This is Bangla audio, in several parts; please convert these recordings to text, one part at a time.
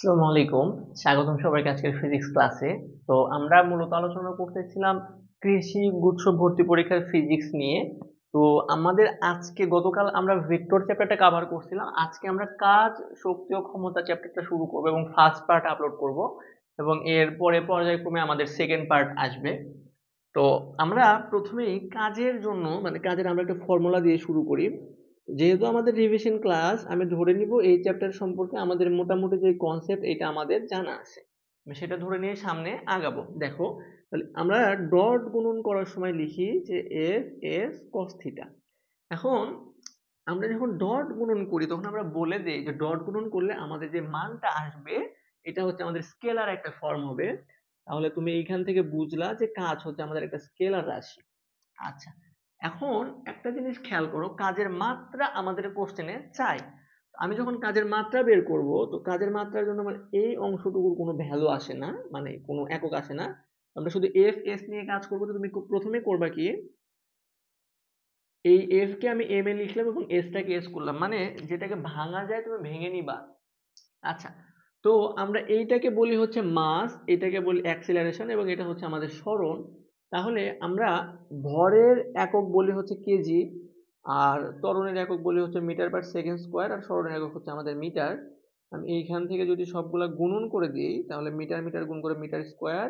আসসালামু আলাইকুম। স্বাগতম সবাইকে আজকের ফিজিক্স ক্লাসে। তো আমরা মূলত আলোচনা করতেছিলাম কৃষি গুচ্ছ ভর্তি পরীক্ষার ফিজিক্স নিয়ে। তো আমাদের আজকে গতকাল আমরা ভেক্টর চ্যাপ্টারটা কভার করছিলাম। আজকে আমরা কাজ, শক্তি ও ক্ষমতা চ্যাপ্টারটা শুরু করব এবং ফার্স্ট পার্ট আপলোড করব এবং এর পরে পর্যায়ক্রমে আমাদের সেকেন্ড পার্ট আসবে। তো আমরা প্রথমেই কাজের জন্য মানে কাজের আমরা একটা ফর্মুলা দিয়ে শুরু করি। যেহেতু আমাদের রিভিশন ক্লাস, আমি ধরে নিব এই চ্যাপ্টার সম্পর্কে আমাদের মোটামুটি যে কনসেপ্ট এটা আমাদের জানা আছে। আমি সেটা ধরে নিয়ে সামনে আগাবো। দেখো, তাহলে আমরা ডট গুণন করার সময় লিখি যে এফ এস কস থিটা। এখন আমরা যখন ডট গুণন করি তখন আমরা বলে দেই যে ডট গুণন করলে আমাদের যে মানটা আসবে এটা হচ্ছে আমাদের স্কেলার একটা ফর্ম হবে। তাহলে তুমি এইখান থেকে বুঝলা যে কাজ হচ্ছে আমাদের একটা স্কেলার রাশি। আচ্ছা, এখন একটা জিনিস খেয়াল করো, কাজের মাত্রা আমাদের কোশ্চেনে চাই। আমি যখন কাজের মাত্রা বের করব, তো কাজের মাত্রার জন্য আমার এই অংশটুকুর কোনো ভ্যালু আসে না, মানে কোনো একক আসে না। আমরা শুধু এফ এস নিয়ে কাজ করবো। তো তুমি প্রথমে করবা কি, এই এফ কে আমি এম এ লিখলাম এবং এস টাকে এস করলাম, মানে যেটাকে ভাঙা যায় তুমি ভেঙে নিবা। আচ্ছা, তো আমরা এইটাকে বলি হচ্ছে মাস, এটাকে বলি অ্যাক্সিলারেশন এবং এটা হচ্ছে আমাদের সরণ। তাহলে আমরা ভরের একক বলি হচ্ছে কেজি, আর ত্বরণের একক বলি হচ্ছে মিটার পার সেকেন্ড স্কোয়ার, আর সরণের একক হচ্ছে আমাদের মিটার। আমি এইখান থেকে যদি সবগুলা গুণন করে দিই তাহলে মিটার মিটার গুণ করে মিটার স্কোয়ার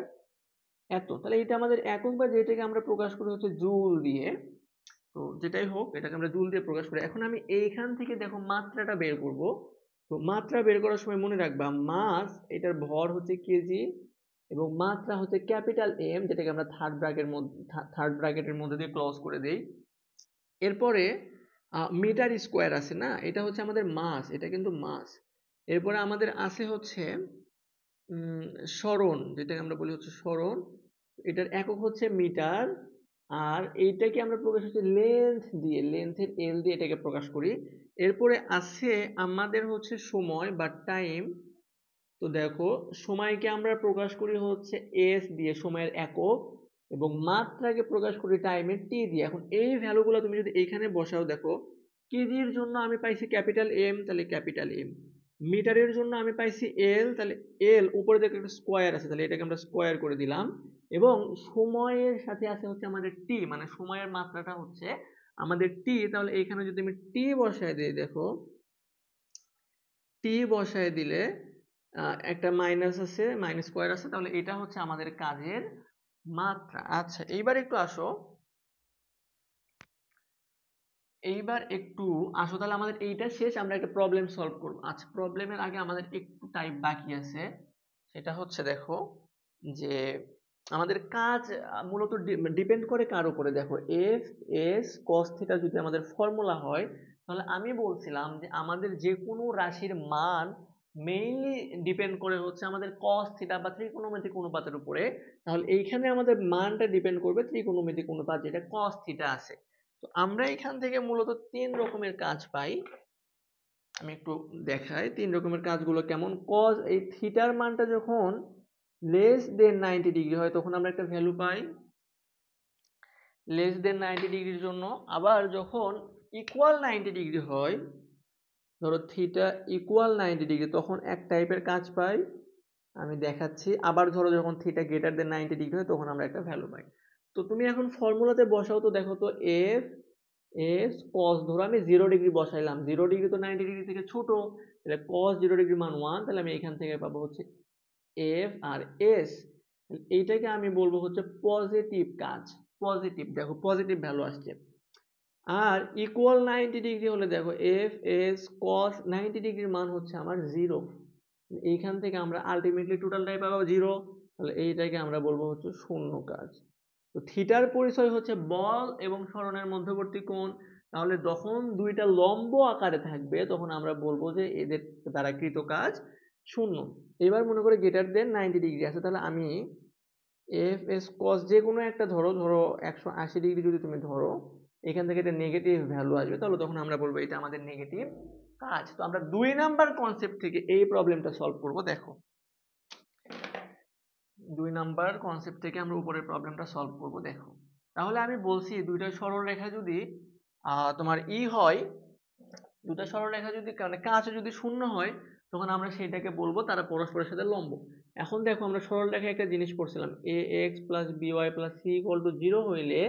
এত। তাহলে এটা আমাদের একক, বা যেটাকে আমরা প্রকাশ করি হচ্ছে জুল দিয়ে। তো যেটাই হোক, এটাকে আমরা জুল দিয়ে প্রকাশ করি। এখন আমি এইখান থেকে দেখো মাত্রাটা বের করব। তো মাত্রা বের করার সময় মনে রাখবা, মাস এটার ভর হচ্ছে কেজি এবং মাত্রা হচ্ছে ক্যাপিটাল এম, যেটাকে আমরা থার্ড ব্র্যাকেটের মধ্যে দিয়ে ক্লোজ করে দেই। এরপরে মিটার স্কোয়ার আছে না, এটা হচ্ছে আমাদের মাস, এটা কিন্তু মাস। এরপরে আমাদের আছে হচ্ছে সরণ, যেটাকে আমরা বলি হচ্ছে সরণ। এটার একক হচ্ছে মিটার। আর এইটাকে আমরা প্রকাশ হচ্ছে লেন্থ দিয়ে, লেন্থের এল দিয়ে এটাকে প্রকাশ করি। এরপরে আছে আমাদের হচ্ছে সময় বা টাইম। তো দেখো, সময়কে আমরা প্রকাশ করি হচ্ছে এস দিয়ে, সময়ের একক, এবং মাত্রাকে প্রকাশ করি টাইমের টি দিয়ে। এখন এই ভ্যালুগুলো তুমি যদি এখানে বসাও, দেখো কেজির জন্য আমি পাইছি ক্যাপিটাল এম, তাহলে ক্যাপিটাল এম। মিটারের জন্য আমি পাইছি এল, তাহলে এল উপরে দেখো একটা স্কোয়ার আছে, তাহলে এটাকে আমরা স্কোয়ার করে দিলাম। এবং সময়ের সাথে আছে হচ্ছে আমাদের টি, মানে সময়ের মাত্রাটা হচ্ছে আমাদের টি। তাহলে এইখানে যদি আমি টি বসায় দিই, দেখো টি বসায় দিলে একটা মাইনাস আছে, মাইনাস স্কোয়ার আছে, তাহলে এটা হচ্ছে আমাদের কাজের মাত্রা। আচ্ছা, এইবার একটু আসো, তাহলে আমাদের এইটা শেষ, আমরা একটা প্রবলেম সলভ করব। আচ্ছা, প্রবলেমের আগে আমাদের একটু টাইপ বাকি আছে। সেটা হচ্ছে দেখো যে আমাদের কাজ মূলত ডিপেন্ড করে কার উপরে। দেখো, এফ এস কস থিটা যদি আমাদের ফর্মুলা হয়, তাহলে আমি বলছিলাম যে আমাদের যে কোনো রাশির মান মেইনলি ডিপেন্ড করে হচ্ছে আমাদের কস থিটা বা ত্রিকোণমিতিক অনুপাতের উপরে। তাহলে এইখানে আমাদের মানটা ডিপেন্ড করবে ত্রিকোণমিতিক অনুপাত, যেটা কস থিটা আছে। তো আমরা এখান থেকে মূলত তিন রকমের কাজ পাই। আমি একটু দেখাই তিন রকমের কাজগুলো কেমন। কজ, এই থিটার মানটা যখন লেস দেন 90 ডিগ্রি হয় তখন আমরা একটা ভ্যালু পাই লেস দেন 90 ডিগ্রির জন্য। আবার যখন ইকুয়াল 90 ডিগ্রি হয়, ধরো থিটা ইকুয়াল 90 ডিগ্রি, তখন এক টাইপের কাজ পাই, আমি দেখাচ্ছি। আবার ধরো যখন থিটা গ্রেটার দেন 90 ডিগ্রি হয় তখন আমরা একটা ভ্যালু পাই। তো তুমি এখন ফর্মুলাতে বসাও তো, দেখো তো এফ এস কস, ধরো আমি 0 ডিগ্রি বসাইলাম, 0 ডিগ্রি তো 90 ডিগ্রি থেকে ছোট, তাহলে কস 0 ডিগ্রি মান 1, তাহলে আমি এখান থেকে পাবো হচ্ছে এফ আর এস। এইটাকে আমি বলবো হচ্ছে পজিটিভ কাজ, পজিটিভ, দেখো পজিটিভ ভ্যালু আসছে। আর ইকুয়াল 90 ডিগ্রি হলে দেখো এফ এস কস 90 ডিগ্রির মান হচ্ছে আমার 0। এইখান থেকে আমরা আলটিমেটলি টোটালটাই পাবো 0, তাহলে এইটাকে আমরা বলবো হচ্ছে শূন্য কাজ। তো থিটার পরিচয় হচ্ছে বল এবং সরণের মধ্যবর্তী কোণ। তাহলে যখন দুইটা লম্ব আকারে থাকবে তখন আমরা বলবো যে এদের দ্বারা কৃত কাজ শূন্য। এবার মনে করে গ্রেটার দেন 90 ডিগ্রি আছে, তাহলে আমি এফ এস কস যে কোনো একটা ধরো, 180 ডিগ্রি যদি তুমি ধরো, এখান থেকে এটা নেগেটিভ ভ্যালু আসবে, তাহলে তখন আমরা বলবো এটা আমাদের নেগেটিভ কাজ। তো আমরা 2 নাম্বার কনসেপ্ট থেকে এই প্রবলেমটা সলভ করব। দেখো, 2 নাম্বার কনসেপ্ট থেকে আমরা উপরের প্রবলেমটা সলভ করব। দেখো, তাহলে আমি বলছি দুইটা সরল রেখা যদি তোমার ই হয়, দুটো সরলরেখা যদি মানে কাছে যদি শূন্য হয় তখন আমরা সেটাকে বলবো তারা পরস্পরের সাথে লম্ব। এখন দেখো আমরা সরলরেখায় একটা জিনিস পড়ছিলাম, ax + by + c = 0 হইলে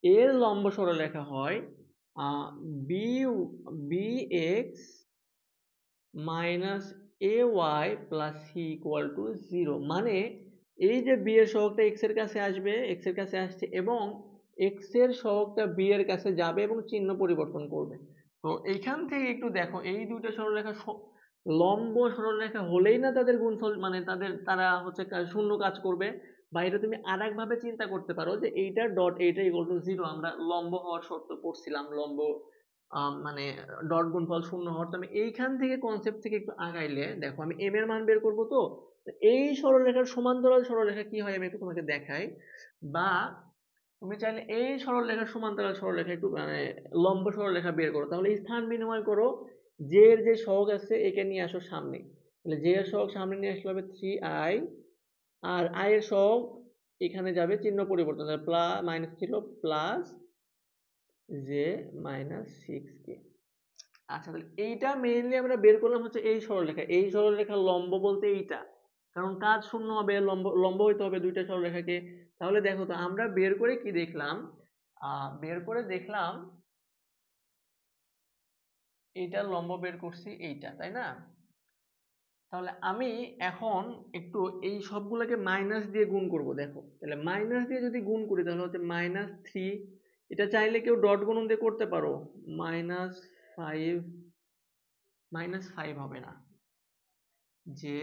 এর লম্ব সরলরেখা হয় bx - ay + c = 0। মানে এই যে b এর সহগটা x এর কাছে আসবে, x এর কাছে আসছে এবং x এর সহগটা b এর কাছে যাবে এবং চিহ্ন পরিবর্তন করবে। তো এইখান থেকে একটু দেখো এই দুইটা সরলরেখা লম্ব সরলরেখা হলেই না তাদের গুণফল মানে তারা হচ্ছে শূন্য কাজ করবে, বা এটা তুমি আরেক ভাবে চিন্তা করতে পারো যে এইটা ডট এইটা = 0। আমরা লম্ব হওয়ার শর্ত পড়ছিলাম, লম্ব মানে ডট গুণফল শূন্য হওয়ার। তো আমি এইখান থেকে কনসেপ্ট থেকে একটু আগাইলে দেখো আমি m এর মান বের করবো। তো এই সরলরেখার সমান্তরাল সরলরেখা কি হয় আমি একটু তোমাকে দেখাই, বা তুমি চাইলে এই সরলরেখার সমান্তরাল সরলরেখা একটু মানে লম্ব সরলরেখা বের করো। তাহলে স্থান বিনিময় করো, জে এর যে সহগ আছে একে নিয়ে আসো সামনে, তাহলে জে এর সহগ সামনে নিয়ে আসলে হবে 3i, আর i এর সহগ এখানে যাবে চিহ্ন পরিবর্তন, -0 প্লাস জে -6k। আচ্ছা, তাহলে এইটা মেইনলি আমরা বের করলাম হচ্ছে এই সরলরেখা, এই সরলরেখার লম্ব বলতে এইটা, কারণ কাজ শূন্য হবে, লম্ব লম্ব হইতে হবে দুইটা সরলরেখাকে। তাহলে দেখো তো আমরা বের করে কি দেখলাম, বের করে দেখলাম এইটার লম্ব বের করছি এইটা, তাই না? তাহলে আমি এখন একটু এই সবগুলোকে মাইনাস দিয়ে গুণ করব। দেখো তাহলে মাইনাস দিয়ে যদি গুণ করি তাহলে হচ্ছে -3, এটা চাইলে কেউ ডট গুণন দিয়ে করতে পারো, -5 -5 হবে না, জে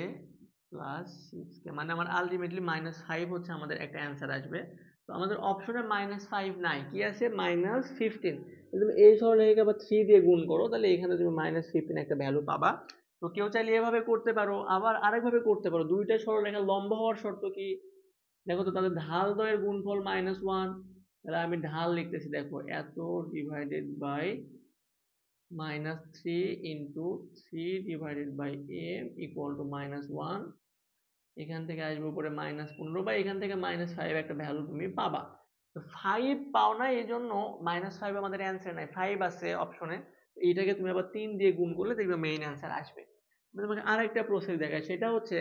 +6k, মানে আমার আলটিমেটলি -5 হচ্ছে আমাদের একটা অ্যান্সার আসবে। তো আমাদের অপশনে -5 নাই, কি আছে -15। তুমি এই সরলরেখাকে আবার 3 দিয়ে গুণ করো, তাহলে এখানে তুমি -15 একটা ভ্যালু পাবা। তো কেউ চাইলে এভাবে করতে পারো, আবার আরেকভাবে করতে পারো। দুইটা সরলরেখা লম্ব হওয়ার শর্ত কি, দেখো তো তাদের ঢাল দ্বয়ের গুণফল -1। তাহলে আমি ঢাল লিখতেছি, দেখো এত ডিভাইডেড বাই -3 × 3 / m = -1। এখান থেকে আসবে উপরে -15, বা এখান থেকে -5 একটা ভ্যালু তুমি পাবা। তো 5 পাও না, এই জন্য -5 আমাদের অ্যান্সার নাই, 5 আছে অপশনে। এইটাকে তুমি আবার 3 দিয়ে গুণ করলে দেখবে মেইন অ্যান্সার আসবে। আমি তোমাকে আরেকটা প্রসেস দেখাই, সেটা হচ্ছে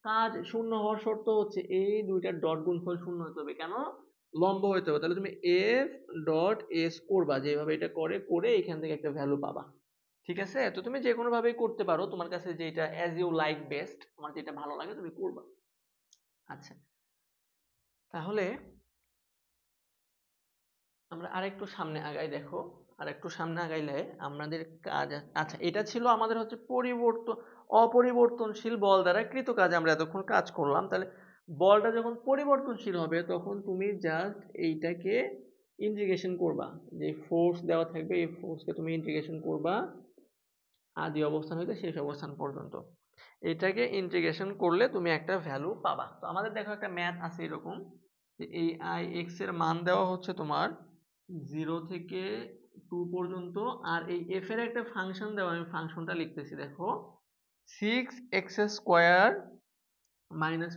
কাজ শূন্য হওয়ার শর্ত হচ্ছে এই দুইটার ডট গুণফল শূন্য হতে হবে। কেন? লম্ব হতে হবে। তাহলে তুমি f ডট s করবা, যেভাবে এটা করে এখান থেকে একটা ভ্যালু পাবা। ঠিক আছে? তো তুমি যে কোনো ভাবেই করতে পারো, তোমার কাছে যেটা অ্যাজ ইউ লাইক বেস্ট, তোমার যেটা ভালো লাগে তুমি করবা। আচ্ছা, তাহলে আমরা আরেকটু সামনে আগাই। দেখো আরেকটু সামনে আগাইলে আমাদের কাজ, আচ্ছা এটা ছিল আমাদের হচ্ছে অপরিবর্তনশীল বল দ্বারা কৃত কাজ, আমরা এতক্ষণ কাজ করলাম। তাহলে বলটা যখন পরিবর্তনশীল হবে তখন তুমি জাস্ট এইটাকে ইন্টিগ্রেশন করবা, যে ফোর্স দেওয়া থাকবে এই ফোর্সকে তুমি ইন্টিগ্রেশন করবা আদি অবস্থান হইতে শেষ অবস্থান পর্যন্ত। এটাকে ইন্টিগ্রেশন করলে তুমি একটা ভ্যালু পাবা। তো আমাদের দেখো একটা ম্যাথ আছে এরকম, যে এই x এর মান দেওয়া হচ্ছে তোমার 0 থেকে 2 পর্যন্ত, আর এই f এর একটা ফাংশন দেওয়া, আমি ফাংশনটা লিখতেছি দেখো, 6x² -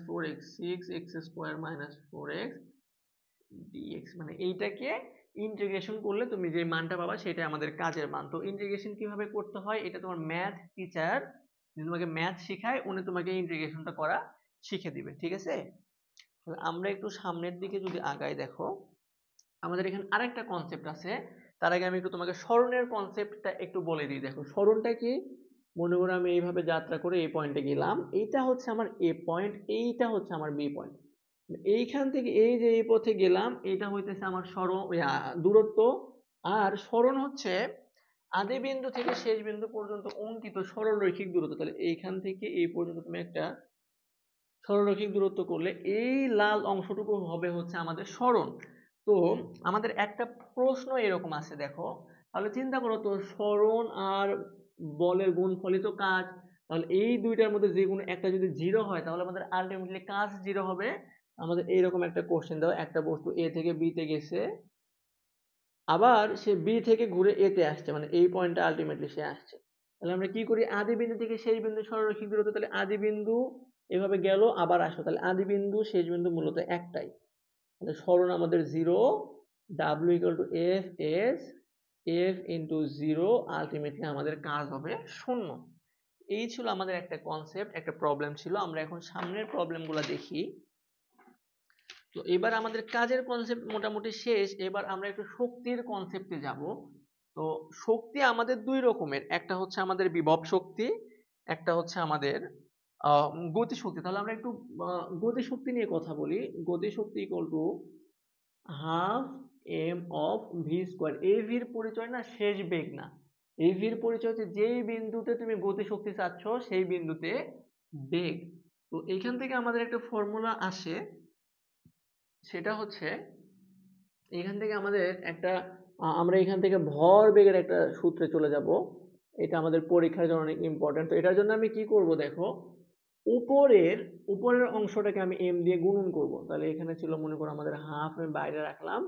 4x, 6x² - 4x dx। মানে এইটাকে ইন্টিগ্রেশন করলে তুমি যে মানটা পাবা সেটাই আমাদের কাজের মান। তো ইন্টিগ্রেশন কিভাবে করতে হয় এটা তোমার ম্যাথ টিচার, যে তোমাকে ম্যাথ শেখায় উনি তোমাকে ইন্টিগ্রেশনটা করা শিখে দিবে। ঠিক আছে? তাহলে আমরা একটু সামনের দিকে যদি আগাই, দেখো আমাদের এখানে আরেকটা কনসেপ্ট আছে। তার আগে আমি একটু তোমাকে সরণের কনসেপ্টটা একটু বলে দিই। দেখো সরণটা কি, মনে করো আমি এইভাবে যাত্রা করে এই পয়েন্টে গেলাম, এইটা হচ্ছে আমার এ পয়েন্ট, এইটা হচ্ছে আমার বি পয়েন্ট। এইখান থেকে এই যে এই পথে গেলাম, এটা হইতেছে আমার দূরত্ব। আর সরণ হচ্ছে আদি বিন্দু থেকে শেষ বিন্দু পর্যন্ত অঙ্কিত সরলরৈখিক দূরত্ব। তাহলে এইখান থেকে এই পর্যন্ত তুমি একটা সরলরৈখিক দূরত্ব করলে এই লাল অংশটুকু হবে হচ্ছে আমাদের সরণ। তো আমাদের একটা প্রশ্ন এরকম আছে, দেখো তাহলে চিন্তা করো তো, সরণ আর বলের গুণফলই তো কাজ। তাহলে এই দুইটার মধ্যে যে কোনো একটা যদি 0 হয় তাহলে আমাদের আলটিমেটলি কাজ 0 হবে। আমাদের এইরকম একটা কোশ্চেন দাও, একটা বস্তু এ থেকে বি তে গেছে, আবার সে বি থেকে ঘুরে এ তে আসছে, মানে এই পয়েন্টে আলটিমেটলি সে আসছে। তাহলে আমরা কি করি, আদি বিন্দু থেকে শেষ বিন্দু সরলরৈখিক দূরত্ব, তাহলে আদি বিন্দু এভাবে গেল আবার আসলো, তাহলে আদি বিন্দু শেষ বিন্দু মূলত একটাই। তাহলে সরণ আমাদের 0, w = f s F into zero, ultimately আমাদের কাজ হবে শূন্য। এই ছিল আমাদের একটা কনসেপ্ট, একটা প্রবলেম ছিল। আমরা এখন সামনের প্রবলেমগুলো দেখি। তো এবার আমাদের কাজের কনসেপ্ট মোটামুটি শেষ। এবার আমরা একটু শক্তির কনসেপ্টে যাব। তো শক্তি আমাদের দুই রকমের, একটা হচ্ছে আমাদের বিভব শক্তি, একটা হচ্ছে আমাদের গতিশক্তি। তাহলে আমরা একটু গতিশক্তি নিয়ে কথা বলি। গতিশক্তি equal to half m of v square. এই ভির পরিচয় না শেষ বেগ না, এই ভির পরিচয় হচ্ছে যেই বিন্দুতে তুমি গতিশক্তি চাচ্ছ সেই বিন্দুতে বেগ। তো এইখান থেকে আমাদের একটা ফর্মুলা আসে, সেটা হচ্ছে এখান থেকে আমাদের একটা আমরা এখান থেকে ভর বেগের একটা সূত্রে চলে যাব। এটা আমাদের পরীক্ষার জন্য অনেক ইম্পর্টেন্ট। তো এটার জন্য আমি কি করব দেখো, উপরের উপরের অংশটাকে আমি এম দিয়ে গুণন করব। তাহলে এখানে ছিল মনে করো আমাদের হাফ, আমি বাইরে রাখলাম।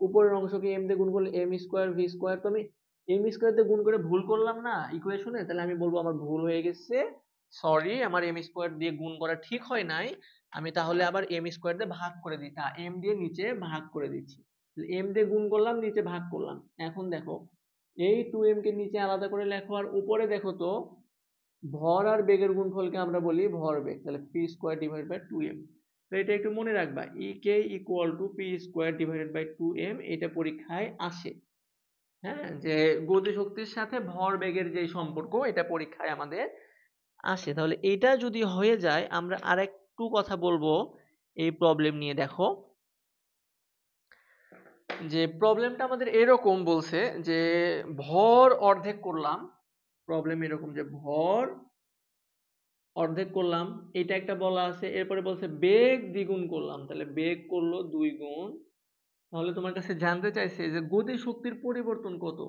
উপরের অংশকে এম দিয়ে গুণ করলে এম স্কোয়ার ভি স্কোয়ার। তো আমি এম স্কোয়ার দিয়ে গুণ করে ভুল করলাম না ইকুয়েশনে, তাহলে আমি বলবো আমার ভুল হয়ে গেছে, সরি আমার এম স্কোয়ার দিয়ে গুণ করা ঠিক হয় নাই। আমি তাহলে আবার এম স্কোয়ার দিয়ে ভাগ করে দিই, এম দিয়ে নিচে ভাগ করে দিচ্ছি। এম দিয়ে গুণ করলাম, নিচে ভাগ করলাম। এখন দেখো এই টু এম কে নিচে আলাদা করে লেখো, আর উপরে দেখো তো ভর আর বেগের গুণফলকে আমরা বলি ভরবেগ। তাহলে P square divide by two M. তো এটা একটু মনে রাখবা, E K equal to P square divided by two M. এটা পরীক্ষায় আসে, হ্যাঁ, যে গতিশক্তির সাথে ভর বেগের যে সম্পর্ক, এটা পরীক্ষায় আমাদের আসে। তাহলে এটা যদি হয়ে যায়, আমরা আরেকটু কথা বলবো এই প্রবলেম নিয়ে। দেখো যে প্রবলেমটা আমাদের এরকম বলছে যে ভর অর্ধেক করলাম। প্রবলেম এরকম যে ভর অর্ধেক করলাম, এটা একটা বলা আছে। এরপরে বলছে বেগ দ্বিগুণ করলাম, তাহলে বেগ করলো 2 গুণ। তাহলে তোমার কাছে জানতে চাইছে যে গতি শক্তির পরিবর্তন কত,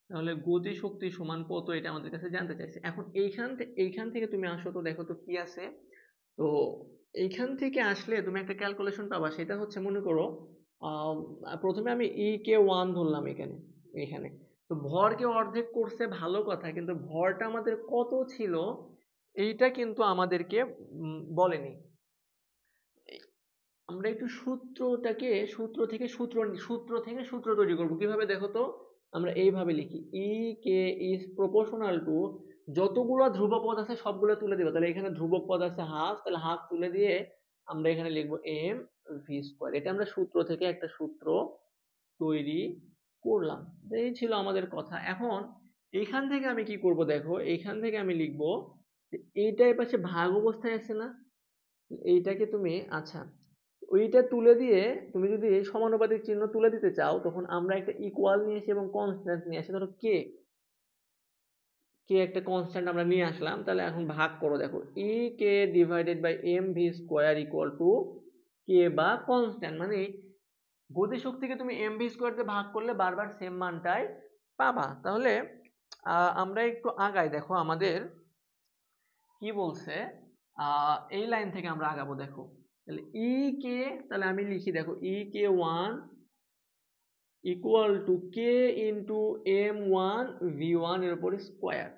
তাহলে গতি শক্তি সমান কত, এটা আমাদের কাছে জানতে চাইছে। এখন এইখান থেকে তুমি আসো তো, দেখো তো কি আছে। তো এইখান থেকে আসলে তুমি একটা ক্যালকুলেশন পাবা, সেটা হচ্ছে মনে করো প্রথমে আমি ই কে 1 ধরলাম এখানে এখানে। তো ভরকে অর্ধেক করছে ভালো কথা, কিন্তু ভরটা আমাদের কত ছিল এইটা কিন্তু আমাদেরকে বলেনি। আমরা একটু সূত্র তৈরি করব কিভাবে দেখো তো। আমরা এইভাবে লিখি, ই কে ইজ প্রপোর্শনাল টু, যতগুলো ধ্রুবক পদ আছে সবগুলো তুলে দেবো। তাহলে এখানে ধ্রুবক পদ আছে হাফ, তাহলে হাফ তুলে দিয়ে আমরা এখানে লিখবো এম ভি স্কোয়ার। এটা আমরা সূত্র থেকে একটা সূত্র তৈরি করলাম। এই ছিল আমাদের কথা। এখন এইখান থেকে আমি কি করব দেখো, এইখান থেকে আমি লিখবো এইটা এর পাশে ভাগ অবস্থায় আছে না, এইটাকে তুমি আচ্ছা ওইটা তুলে দিয়ে তুমি যদি সমানুপাতিক চিহ্ন তুলে দিতে চাও, তখন আমরা একটা ইকুয়াল নিয়ে আসি এবং কনস্ট্যান্ট নিয়ে আসি। ধরো কে কে একটা কনস্ট্যান্ট আমরা নিয়ে আসলাম। তাহলে এখন ভাগ করো, দেখো E K divided by M V square equal to K বা কনস্ট্যান্ট, মানে গতিশক্তিকে তুমি এম ভি স্কোয়ার দিয়ে ভাগ করলে বারবার সেম মানটাই পাবা। তাহলে আমরা একটু আগাই, দেখো আমাদের কি বলছে। এই লাইন থেকে আমরা আগাবো। দেখো তাহলে ই কে, তাহলে আমি লিখি, দেখো E K 1 equal to K into m 1 v 1 এর উপর স্কোয়ার।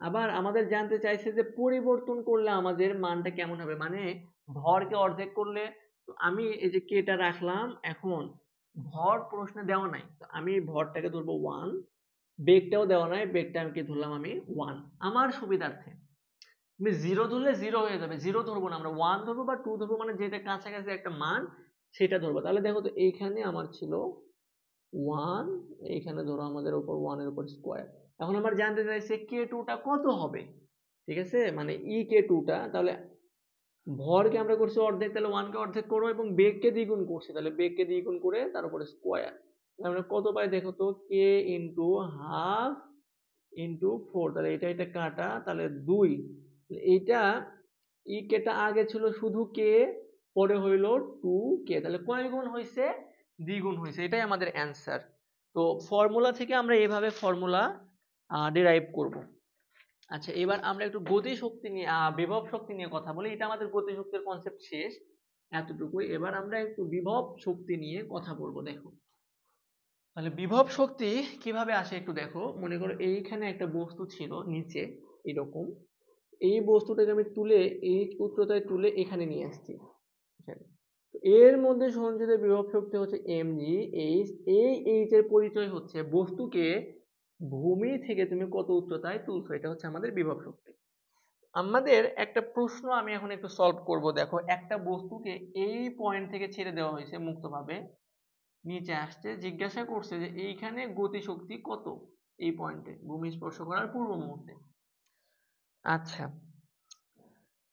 আবার আমাদের জানতে চাইছে যে পরিবর্তন করলে আমাদের মানটা কেমন হবে, মানে ভরকে অর্ধেক করলে। তো আমি এই যে কেটা রাখলাম, এখন ভর প্রশ্নে দেওয়া নাই, তো আমি ভরটাকে ধরবো 1, বেগটাও দেওয়া নাই, বেগটা আমি কি ধরলাম, আমি 1 আমার সুবিধার্থে। তুমি জিরো ধরলে জিরো হয়ে যাবে, জিরো ধরবো না, আমরা 1 ধরবো বা 2 ধরবো, মানে যেটা কাছাকাছি একটা মান সেটা ধরবো। তাহলে দেখো তো এইখানে আমার ছিল 1, এইখানে ধরো আমাদের উপর 1 এর উপর স্কোয়ার। এখন আমার জানতে চাইছে কে টুটা কত হবে, ঠিক আছে, মানে ই কে টুটা। তাহলে ভরকে আমরা করছি অর্ধেক, তাহলে 1 কে অর্ধেক করো, এবং বেগকে দ্বিগুণ করছি, তাহলে বেগকে দ্বিগুণ করে তার উপরে স্কোয়ার। আমরা কত পাই দেখো তো, কে ইন্টু হাফ ইন্টু 4, তাহলে এটা কাটা, তাহলে 2। এইটা ই কেটা আগে ছিল শুধু কে, পরে হইল 2 কে, তাহলে কয় গুণ হয়েছে, দ্বিগুণ হয়েছে। এটাই আমাদের অ্যান্সার। তো ফর্মুলা থেকে আমরা এভাবে ফর্মুলা ডিরাইভ করব। আচ্ছা, এবার আমরা একটু গতি শক্তি নিয়ে বিভব শক্তি নিয়ে কথা বলি। এটা আমাদের গতি শক্তির কনসেপ্ট শেষ এতটুকুই। এবার আমরা একটু বিভব শক্তি নিয়ে কথা বলবো। দেখো তাহলে বিভব শক্তি কিভাবে আসে একটু দেখো। মনে করো এইখানে একটা বস্তু ছিল নিচে এরকম, এই বস্তুটাকে আমি তুলে এই উচ্চতায় তুলে এখানে নিয়ে আসছি। এর মধ্যে সঞ্চিত বিভব শক্তি হচ্ছে mg h। এই h এর পরিচয় হচ্ছে বস্তুকে ভূমি থেকে তুমি কত উচ্চতায় তুলছো, এটা হচ্ছে আমাদের বিভব শক্তি। আমাদের একটা প্রশ্ন আমি এখন একটু সলভ করব। দেখো, একটা বস্তুকে এই পয়েন্ট থেকে ছেড়ে দেওয়া হয়েছে মুক্তভাবে, নিচে আসছে, জিজ্ঞাসা করছে যে এইখানে গতিশক্তি কত এই পয়েন্টে ভূমি স্পর্শ করার পূর্ব মুহূর্তে। আচ্ছা,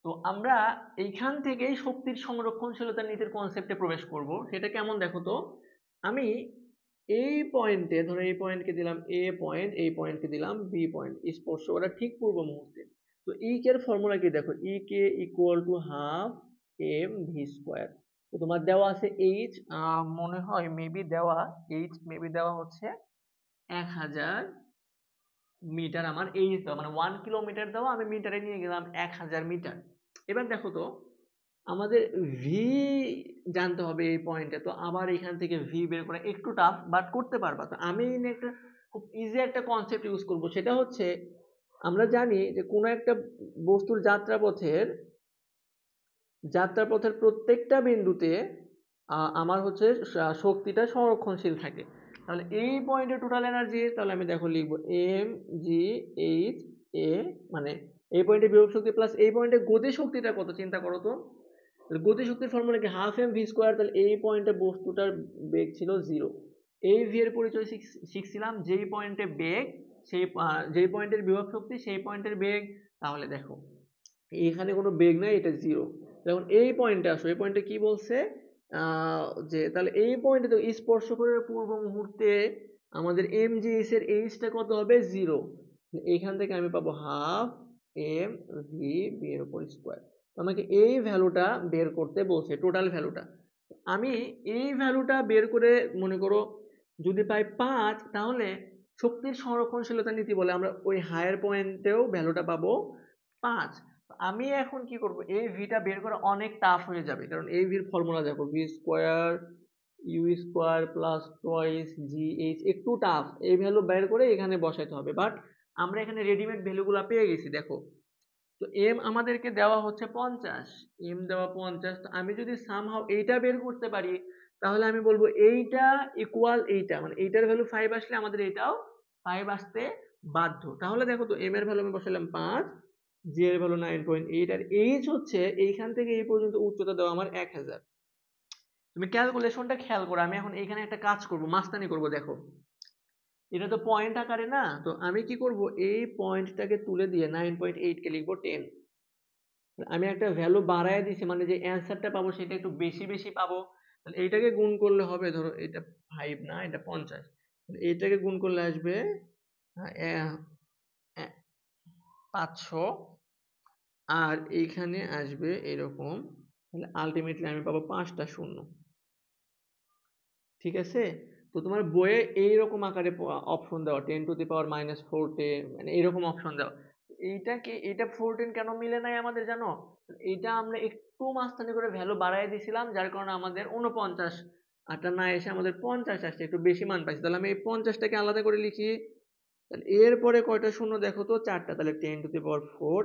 তো আমরা এইখান থেকেই শক্তির সংরক্ষণশীলতা নীতির কনসেপ্টে প্রবেশ করব। সেটা কেমন দেখো তো, আমি এই পয়েন্টে, ধরো এই পয়েন্টকে দিলাম এ পয়েন্ট, এই পয়েন্টকে দিলাম বি পয়েন্ট, স্পর্শ করার ঠিক পূর্ব মুহূর্তে। তো ই কে এর ফর্মুলা কি দেখো, E K equal to half M V square. তো তোমার দেওয়া আছে এইচ, মনে হয় মেবি দেওয়া এইচ মেবি দেওয়া হচ্ছে 1000 মিটার। আমার এইচ দেওয়া মানে 1 কিলোমিটার দেওয়া, আমি মিটারে নিয়ে গেলাম 1000 মিটার। এবার দেখো তো, আমাদের ভি জানতে হবে এই পয়েন্টে। তো আবার এখান থেকে ভি বের করা একটু টাফ, বাট করতে পারবা। তো আমি একটা খুব ইজি একটা কনসেপ্ট ইউজ করব, সেটা হচ্ছে আমরা জানি যে কোনো একটা বস্তুর যাত্রাপথের প্রত্যেকটা বিন্দুতে আমার হচ্ছে শক্তিটা সংরক্ষণশীল থাকে। তাহলে এই পয়েন্টে টোটাল এনার্জি, তাহলে আমি দেখো লিখবো এম জি এইচ এ, মানে এই পয়েন্টে বিভব শক্তি প্লাস এই পয়েন্টে গতি শক্তিটা কত চিন্তা করো তো। গতি শক্তির ফর্মুলা কি, হাফ এম ভি স্কোয়ার। তাহলে এই পয়েন্টে বস্তুটার বেগ ছিল 0। এই ভি এর পরিচয় শিখছিলাম, যেই পয়েন্টে বেগ সেই যেই পয়েন্টের বিভব শক্তি সেই পয়েন্টের বেগ। তাহলে দেখো এখানে কোনো বেগ নাই, এটা 0। যখন এই পয়েন্টে আসো, এই পয়েন্টে কি বলছে, যে তাহলে এই পয়েন্টে তো স্পর্শ করার পূর্ব মুহূর্তে আমাদের এম জি এস এর এইচটা কত হবে, 0। এইখান থেকে আমি পাবো হাফ এম ভি বি এর উপর স্কোয়ার। আমাকে এই ভ্যালুটা বের করতে বলছে, টোটাল ভ্যালুটা। আমি এই ভ্যালুটা বের করে, মনে করো যদি পাই 5, তাহলে শক্তির সংরক্ষণশীলতা নীতি বলে আমরা ওই হায়ার পয়েন্টেও ভ্যালুটা পাবো 5। আমি এখন কি করব, এই ভিটা বের করা অনেক টাফ হয়ে যাবে, কারণ এই ভির ফর্মুলা দেখো v square u square plus twice g h, একটু টাফ। এই ভ্যালু বের করে এখানে বসাইতে হবে, বাট আমরা এখানে রেডিমেড ভ্যালুগুলো পেয়ে গেছি। দেখো, তো এম আমাদেরকে দেওয়া হচ্ছে 50, এম দেওয়া 50। তো আমি যদি সামহাও এইটা বের করতে পারি, তাহলে আমি বলবো এইটা ইকুয়াল এইটা, মানে এইটার ভ্যালু 5 আসলে আমাদের এটাও 5 আসতে বাধ্য। তাহলে দেখো তো, এম এর ভ্যালু আমি বসালাম 5, জি এর ভ্যালু 9.8, আর এইচ হচ্ছে এইখান থেকে এই পর্যন্ত উচ্চতা দেওয়া আমার 1000। তুমি ক্যালকুলেশনটা খেয়াল করো, আমি এখন এখানে একটা কাজ করব, মাস্তানি করব। দেখো, এটা তো পয়েন্ট আকারে না, তো আমি কি করব, এই পয়েন্টটাকে তুলে দিয়ে 9.8 কে লিখবো 10। আমি একটা ভ্যালু বাড়ায় দিছি, মানে যে অ্যান্সারটা পাবো সেটা একটু বেশি বেশি পাবো। তাহলে এইটাকে গুণ করলে হবে, ধরো এটা 5 না, এটা 50। এইটাকে গুণ করলে আসবে 500, আর এইখানে আসবে এরকম। তাহলে আলটিমেটলি আমি পাবো 5টা শূন্য। ঠিক আছে, তো তোমার বইয়ে এইরকম আকারে অপশন দেওয়া 10⁻⁻4 মানে এইরকম অপশন দেওয়া। এইটাকে, এটা 14 কেন মিলে নাই আমাদের জানো, এইটা আমরা একটু মাঝখানে করে ভ্যালু বাড়াই দিছিলাম, যার কারণে আমাদের 49 আটা না এসে আমাদের 50 আসছে, একটু বেশি মান পাইছি। তাহলে আমি এই 50টাকে আলাদা করে লিখি। তাহলে এরপরে কয়টা শূন্য দেখো তো, 4টা। তাহলে 10⁻4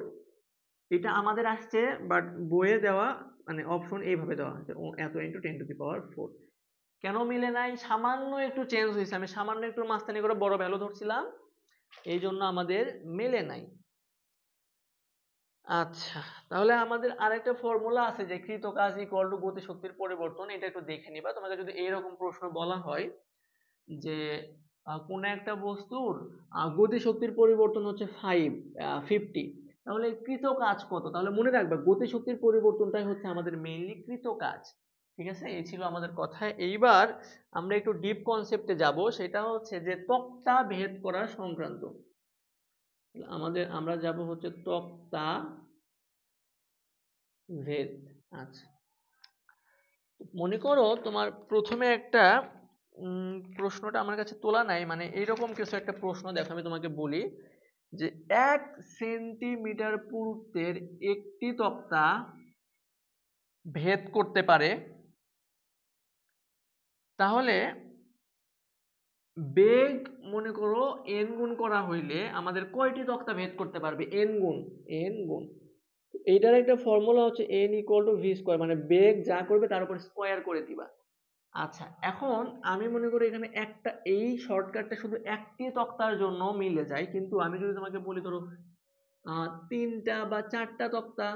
এটা আমাদের আসছে, বাট বইয়ে দেওয়া মানে অপশন এইভাবে দেওয়া আছে, এত ইন্টু 10⁻4। কেন মিলে নাই, সামান্য একটু চেঞ্জ হয়েছে, আমি সামান্য একটু মাঝখানে করে বড় ভ্যালু ধরছিলাম, এই জন্য আমাদের মেলে নাই। আচ্ছা, তাহলে আমাদের আরেকটা ফর্মুলা আছে যে কৃত কাজ ইকুয়াল টু গতিশক্তির পরিবর্তন। এটা একটু দেখে নিবা, তোমাকে যদি এইরকম প্রশ্ন বলা হয় যে কোন একটা বস্তুর গতিশক্তির পরিবর্তন হচ্ছে 50, তাহলে কৃত কাজ কত, তাহলে মনে রাখবা গতিশক্তির পরিবর্তনটাই হচ্ছে আমাদের মেইনলি কৃত কাজ। ঠিক আছে, এই ছিল আমাদের কথা। এইবার আমরা একটু ডিপ কনসেপ্টে যাব, সেটা হচ্ছে যে তক্তা ভেদ করা সংক্রান্ত। আমরা যাব হচ্ছে তক্তা ভেদ। আচ্ছা, মনে করো তোমার প্রথমে একটা প্রশ্নটা আমার কাছে তোলা নাই, মানে এইরকম কিছু একটা প্রশ্ন। দেখো, আমি তোমাকে বলি যে 1 সেন্টিমিটার পুরুত্বের একটি তক্তা ভেদ করতে পারে, তাহলে বেগ মনে করো n গুণ করা হইলে আমাদের কয়টি তক্তা ভেদ করতে পারবে, n গুণ। এইটার একটা ফর্মুলা হচ্ছে n equal to V square, মানে বেগ যা করবে তার উপর স্কোয়ার করে দিবা। আচ্ছা, এখন আমি মনে করি এখানে একটা এই শর্টকাটটা শুধু একটি তক্তার জন্য মিলে যায়, কিন্তু আমি যদি তোমাকে বলি ধরো 3টা বা 4টা তক্তা,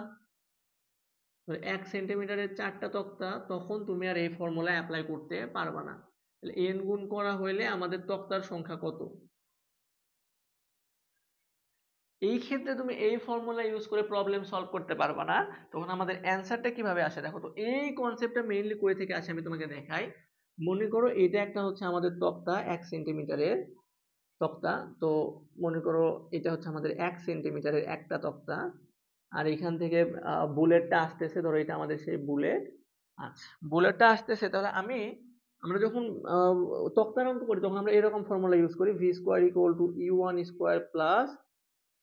1 সেন্টিমিটারের 4টা তক্তা, তখন তুমি আর এই ফর্মুলা অ্যাপ্লাই করতে পারবা না। তাহলে n গুণ করা হইলে আমাদের তক্তার সংখ্যা কত? এই ক্ষেত্রে তুমি এই ফর্মুলা ইউজ করে প্রবলেম সলভ করতে পারবা না। তখন আমাদের অ্যান্সারটা কিভাবে আসে দেখো তো। এই কনসেপ্টটা মেইনলি কই থেকে আসে আমি তোমাকে দেখাই। মনে করো এটা একটা হচ্ছে আমাদের তক্তা 1 সেন্টিমিটারের তক্তা। তো মনে করো এটা হচ্ছে আমাদের 1 সেন্টিমিটারের একটা তক্তা। আর এখান থেকে বুলেটটা আসতেছে, ধরো এটা আমাদের সেই বুলেট। আচ্ছা, বুলেটটা আসতেছে, তাহলে আমরা যখন তক্তার অঙ্ক করি তখন আমরা এরকম ফর্মুলা ইউজ করি, v square equal to u one square plus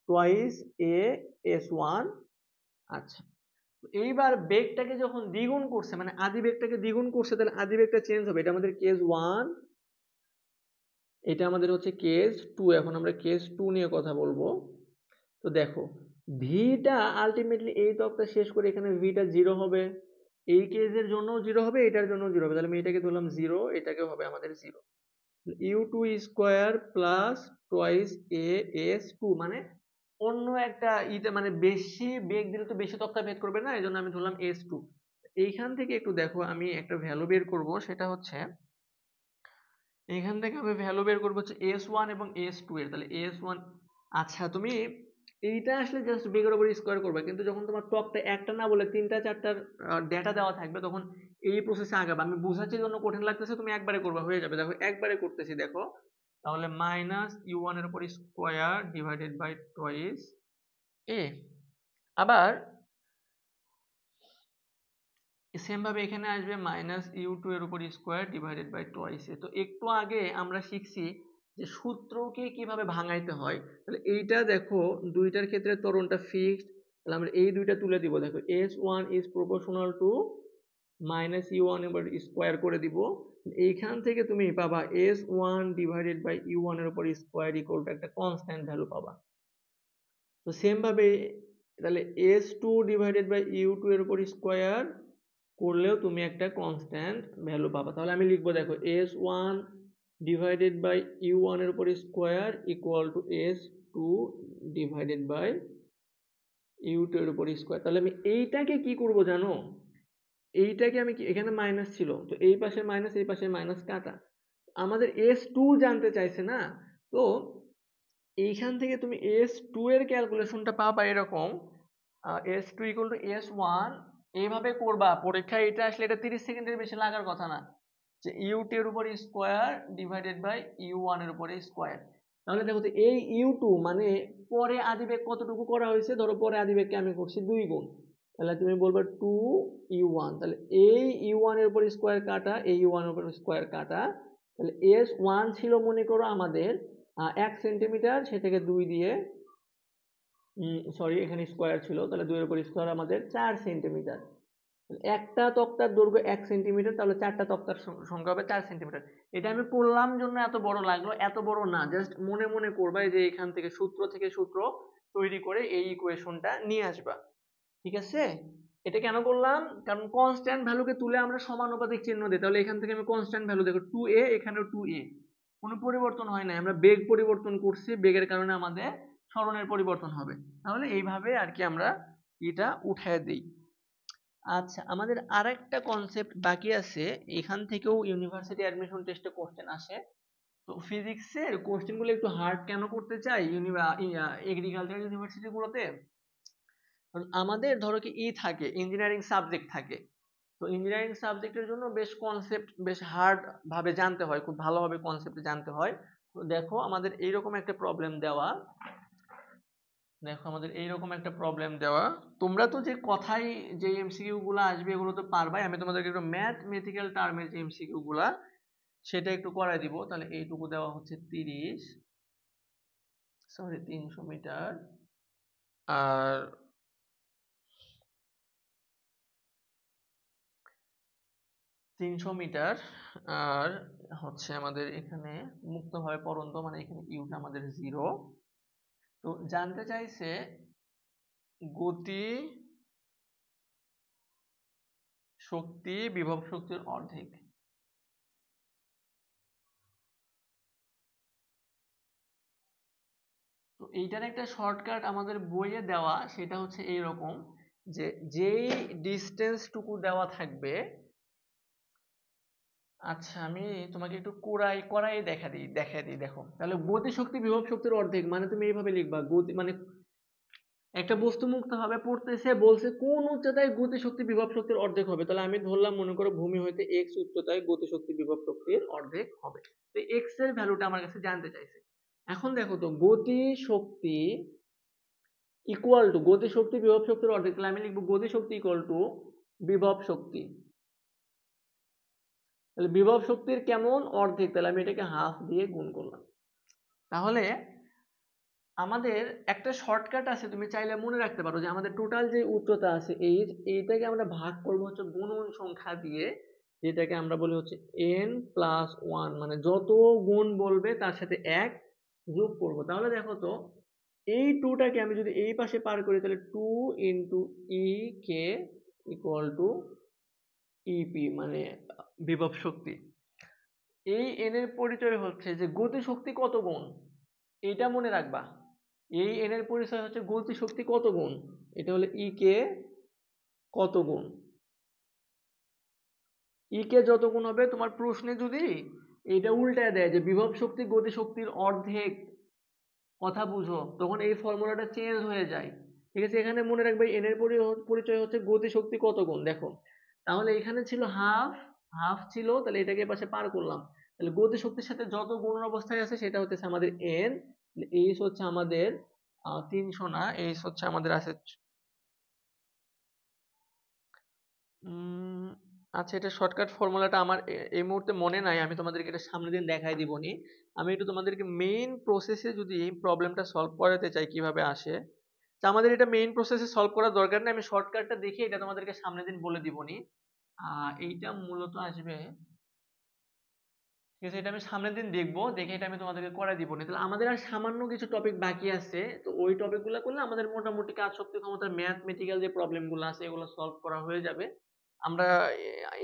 twice a s one. আচ্ছা, এইবার বেগটাকে যখন দ্বিগুণ করছে, মানে আদি বেগটাকে দ্বিগুণ করছে, তাহলে আদি বেগটা চেঞ্জ হবে। এটা আমাদের কেস ওয়ান, এটা আমাদের হচ্ছে কেস টু। এখন আমরা কেস টু নিয়ে কথা বলবো। তো দেখো, ভিটা আলটিমেটলি এই তক্তা শেষ করে এখানে ভিটা জিরো হবে, এই কেসের জন্য জিরো হবে, এটার জন্য জিরো হবে। তাহলে আমি এটাকে ধরলাম জিরো, এটাকে হবে আমাদের zero. U two square plus twice a s two, মানে অন্য একটা মানে বেশি বেগ দিলে তো বেশি তক্তা ভেদ করবে না, এই জন্য আমি ধরলাম এস টু। এইখান থেকে একটু দেখো, আমি একটা ভ্যালু বের করব, সেটা হচ্ছে এখান থেকে আমি ভ্যালু বের করবো হচ্ছে এস ওয়ান এবং এস টু এর। তাহলে এস ওয়ান, আচ্ছা তুমি এইটা আসলে জাস্ট বেগের উপর স্কোয়ার করবে, কিন্তু যখন তোমার টপটা একটা না বলে 3টা 4টার ডেটা দেওয়া থাকবে, তখন এই প্রসেসে আগাবে। আমি বুঝাচ্ছি জন্য কঠিন লাগতেছে, তুমি একবারে করবে, হয়ে যাবে। দেখো একবারে করতেছি, দেখো তাহলে মাইনাস ইউ ওয়ান এর উপর স্কোয়ার ডিভাইডেড বাই টোয়াইস এ। আবার সেম ভাবে এখানে আসবে মাইনাস ইউ টু এর উপর স্কোয়ার ডিভাইডেড বাই টোয়াইস এ। তো একটু আগে আমরা শিখছি যে সূত্রকে কিভাবে ভাঙাইতে হয়। তাহলে এইটা দেখো, দুইটার ক্ষেত্রে ত্বরণটা ফিক্সড, তাহলে আমরা এই দুইটা তুলে দিব। দেখো s one is proportional to minus u one এবার স্কোয়ার করে দিব। এইখান থেকে তুমি পাবা s one divided by u one এর উপর স্কোয়ার ইকুয়াল টু একটা কনস্ট্যান্ট ভ্যালু পাবা। তো সেম ভাবে তাহলে s two divided by u two এর উপর স্কোয়ার করলেও তুমি একটা কনস্ট্যান্ট ভ্যালু পাবা। তাহলে আমি লিখবো, দেখো s one divided by u one এর উপর square equal to s two divided by u two এর উপর স্কোয়ার। তাহলে আমি এইটাকে কি করব জানো, এইটাকে আমি এখানে মাইনাস ছিল, তো এই পাশে মাইনাস এই পাশে মাইনাস কাটা, আমাদের এস টু জানতে চাইছে না। তো এইখান থেকে তুমি এস টু এর ক্যালকুলেশনটা পাবা এরকম, s two equal to s one. এইভাবে করবা পরীক্ষায়, এটা আসলে এটা 30 সেকেন্ডের বেশি লাগার কথা না, যে ইউ টু এর উপর square divided by u one এর উপরে স্কোয়ার। তাহলে দেখো তো এই ইউ টু মানে পরে আদিবেগ কতটুকু করা হয়েছে, ধরো পরে আদিবেগকে আমি করছি 2 গুণ, তাহলে তুমি বলবে টু ইউ ওয়ান। তাহলে এই ইউ ওয়ান এর উপর স্কোয়ার কাটা, এই ইউ ওয়ান এর উপর স্কোয়ার কাটা। তাহলে এস ওয়ান ছিল মনে করো আমাদের 1 সেন্টিমিটার, সেটাকে 2 দিয়ে সরি এখানে স্কোয়ার ছিল, তাহলে 2 এর উপর স্কোয়ার আমাদের 4 সেন্টিমিটার। একটা তক্তার দৈর্ঘ্য 1 সেন্টিমিটার, তাহলে 4টা তক্তার সংখ্যা হবে 4 সেন্টিমিটার। এটা আমি করলাম জন্য এত বড় লাগলো, এত বড় না, জাস্ট মনে মনে করবা যে এখান থেকে সূত্র তৈরি করে এই ইকুয়েশনটা নিয়ে আসবা। ঠিক আছে? এটা কেন করলাম, কারণ কনস্ট্যান্ট ভ্যালুকে তুলে আমরা সমানুপাতিক চিহ্ন দিই। তাহলে এখান থেকে আমি কনস্ট্যান্ট ভ্যালু দেখো 2a, এখানেও 2a, কোনো পরিবর্তন হয় না। আমরা বেগ পরিবর্তন করছি, বেগের কারণে আমাদের সরণের পরিবর্তন হবে। তাহলে এইভাবে আর কি আমরা এটা উঠায় দিই। আচ্ছা, আমাদের আরেকটা কনসেপ্ট বাকি আছে, এখান থেকেও ইউনিভার্সিটি অ্যাডমিশন টেস্টে কোশ্চেন আসে। তো ফিজিক্সের কোশ্চেনগুলো একটু হার্ড কেন করতে চাই এগ্রিকালচার ইউনিভার্সিটি গুলোতে, কারণ আমাদের ধরো কি থাকে ইঞ্জিনিয়ারিং সাবজেক্ট থাকে। তো ইঞ্জিনিয়ারিং সাবজেক্টের জন্য বেশ কনসেপ্ট বেশ হার্ড ভাবে জানতে হয়, খুব ভালোভাবে কনসেপ্ট জানতে হয়। তো দেখো আমাদের এইরকম একটা প্রবলেম দেওয়া, তোমরা তো যে কথাই যে এমসিকিউ গুলা আসবে এগুলো তো পারবাই, আমি তোমাদেরকে একটু ম্যাথমেটিক্যাল টার্মের যে এমসিকিউ গুলা সেটা একটু করাই দিব। তাহলে এইটুকু দেওয়া হচ্ছে 300 মিটার, আর 300 মিটার, আর হচ্ছে আমাদের এখানে মুক্তভাবে পড়ন্ত, মানে এখানে ইউটা আমাদের 0। তো জানতে চাইছে গতি শক্তি বিভব শক্তির অর্ধেক। তো এইটার একটা শর্টকাট আমাদের বইয়ে দেওয়া, সেটা হচ্ছে এইরকম যে যেই ডিস্টেন্স টুকু দেওয়া থাকবে, আচ্ছা আমি তোমাকে একটু করাই দেখাই দিই দেখো। তাহলে গতি শক্তি বিভব শক্তির অর্ধেক মানে তুমি এইভাবে লিখবা, গতি মানে একটা বস্তু মুক্ত হবে পড়তেছে, বলছে কোন উচ্চতায় গতি শক্তি বিভব শক্তির অর্ধেক হবে। তাহলে আমি ধরলাম, মনে করো ভূমি হইতে এক্স উচ্চতায় গতি শক্তি বিভব শক্তির অর্ধেক হবে। তো এক্স এর ভ্যালুটা আমার কাছে জানতে চাইছে। এখন দেখো তো, গতি শক্তি ইকুয়াল টু গতি শক্তি বিভব শক্তির অর্ধেক, তাহলে আমি লিখবো গতি শক্তি ইকুয়াল টু বিভব শক্তি। তাহলে বিভব শক্তির কেমন অর্ধেক, তাহলে আমি এটাকে হাফ দিয়ে গুণ করলাম। তাহলে আমাদের একটা শর্টকাট আছে, তুমি চাইলে মনে রাখতে পারো যে আমাদের টোটাল যে উচ্চতা আছে এইটাকে আমরা ভাগ করবো হচ্ছে গুণন সংখ্যা দিয়ে, যেটাকে আমরা বলি হচ্ছে n+1, মানে যত গুণ বলবে তার সাথে 1 যোগ করব। তাহলে দেখো তো, এই 2টাকে আমি যদি এই পাশে পার করি, তাহলে 2 into E K equal to EP, মানে বিভব শক্তি। এই n এর পরিচয় হচ্ছে যে গতি শক্তি কত গুণ, এইটা মনে রাখবা। এই n এর পরিচয় হচ্ছে গতি শক্তি কত গুণ, এটা হলো ই কে কত গুণ। ই কে যত গুণ হবে, তোমার প্রশ্নে যদি এটা উল্টায় দেয় যে বিভব শক্তি গতি শক্তির অর্ধেক, কথা বুঝো, তখন এই ফর্মুলাটা চেঞ্জ হয়ে যায়। ঠিক আছে, এখানে মনে রাখবে n এর পরিচয় হচ্ছে গতি শক্তি কত গুণ। দেখো তাহলে এখানে ছিল হাফ, হাফ ছিল, তাহলে এটাকে পাশে পার করলাম। তাহলে গতি শক্তির সাথে যত গুণ অবস্থায় আছে সেটা হচ্ছে আমাদের n। এইচ হচ্ছে আমাদের 300 না, এইচ হচ্ছে আমাদের আছে আচ্ছা, এটা শর্টকাট ফর্মুলাটা আমার এই মুহূর্তে মনে নাই, আমি তোমাদেরকে এটা সামনের দিন দেখাই দিবনি। আমি একটু তোমাদেরকে মেইন প্রসেসে যদি এই প্রবলেমটা সলভ করাতে চাই কিভাবে আসে, তা আমাদের এটা মেইন প্রসেসে সলভ করার দরকার নেই, আমি শর্টকাটটা দেখে এটা তোমাদেরকে সামনের দিন বলে দিবনি। এইটা মূলত আসবে, ঠিক আছে, এটা আমি সামনের দিন দেখবো, দেখে এটা আমি তোমাদেরকে করে দিব না। তাহলে আমাদের আর সামান্য কিছু টপিক বাকি আছে, তো ওই টপিকগুলো করলে আমাদের মোটামুটি কাজ শক্তি ক্ষমতার ম্যাথমেটিক্যাল যে প্রবলেমগুলো আছে এগুলো সলভ করা হয়ে যাবে। আমরা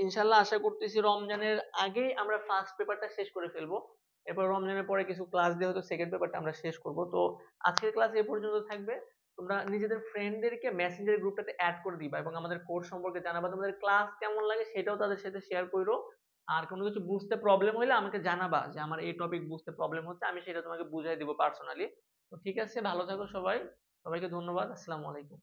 ইনশাল্লাহ আশা করতেছি রমজানের আগেই আমরা ফার্স্ট পেপারটা শেষ করে ফেলবো। এরপর রমজানের পরে কিছু ক্লাস দিয়ে হয়তো সেকেন্ড পেপারটা আমরা শেষ করব। তো আজকের ক্লাস এ পর্যন্ত থাকবে। তোমরা নিজেদের ফ্রেন্ডদেরকে মেসেঞ্জার গ্রুপটাতে অ্যাড করে দিবা এবং আমাদের কোর্স সম্পর্কে জানাবা, তোমাদের ক্লাস কেমন লাগে সেটাও তাদের সাথে শেয়ার করো। আর কোনো কিছু বুঝতে প্রবলেম হলে আমাকে জানাবা যে আমার এই টপিক বুঝতে প্রবলেম হচ্ছে, আমি সেটা তোমাকে বুঝাই দিব পার্সোনালি। তো ঠিক আছে, ভালো থাকো সবাই, সবাইকে ধন্যবাদ, আসসালামু আলাইকুম।